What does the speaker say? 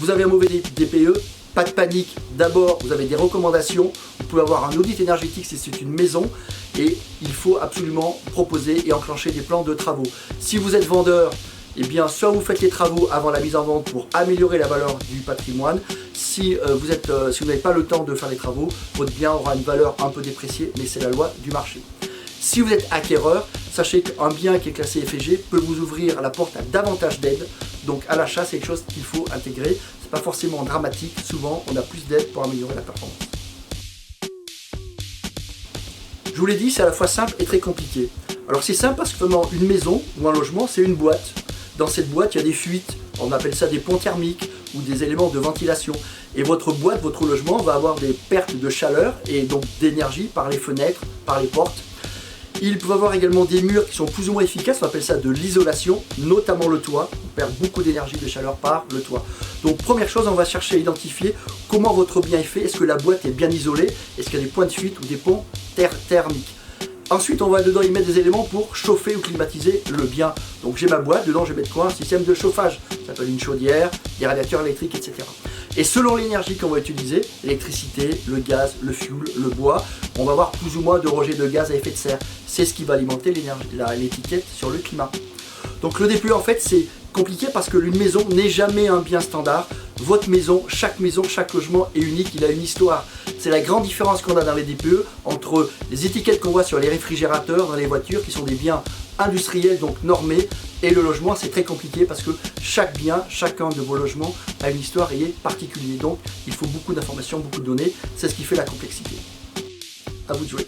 Vous avez un mauvais DPE, pas de panique. D'abord, vous avez des recommandations. Vous pouvez avoir un audit énergétique si c'est une maison. Et il faut absolument proposer et enclencher des plans de travaux. Si vous êtes vendeur, eh bien, soit vous faites les travaux avant la mise en vente pour améliorer la valeur du patrimoine. Si vous n'avez pas le temps de faire les travaux, votre bien aura une valeur un peu dépréciée, mais c'est la loi du marché. Si vous êtes acquéreur, sachez qu'un bien qui est classé FSG peut vous ouvrir la porte à davantage d'aides. Donc à l'achat, c'est quelque chose qu'il faut intégrer. Ce n'est pas forcément dramatique. Souvent, on a plus d'aides pour améliorer la performance. Je vous l'ai dit, c'est à la fois simple et très compliqué. Alors c'est simple parce que vraiment une maison ou un logement, c'est une boîte. Dans cette boîte, il y a des fuites. On appelle ça des ponts thermiques ou des éléments de ventilation. Et votre boîte, votre logement va avoir des pertes de chaleur et donc d'énergie par les fenêtres, par les portes. Il peut y avoir également des murs qui sont plus ou moins efficaces, on appelle ça de l'isolation, notamment le toit. On perd beaucoup d'énergie, de chaleur par le toit. Donc première chose, on va chercher à identifier comment votre bien est fait. Est-ce que la boîte est bien isolée? Est-ce qu'il y a des points de fuite ou des ponts thermiques? Ensuite, on va dedans y mettre des éléments pour chauffer ou climatiser le bien. Donc j'ai ma boîte, dedans je vais mettre quoi? Un système de chauffage. Ça s'appelle une chaudière, des radiateurs électriques, etc. Et selon l'énergie qu'on va utiliser, l'électricité, le gaz, le fioul, le bois, on va avoir plus ou moins de rejets de gaz à effet de serre. C'est ce qui va alimenter l'étiquette sur le climat. Donc le DPE en fait c'est compliqué parce que une maison n'est jamais un bien standard. Votre maison, chaque logement est unique, il a une histoire. C'est la grande différence qu'on a dans les DPE entre les étiquettes qu'on voit sur les réfrigérateurs, dans les voitures, qui sont des biens industriels, donc normés, et le logement, c'est très compliqué parce que chaque bien, chacun de vos logements a une histoire et est particulier. Donc, il faut beaucoup d'informations, beaucoup de données. C'est ce qui fait la complexité. À vous de jouer.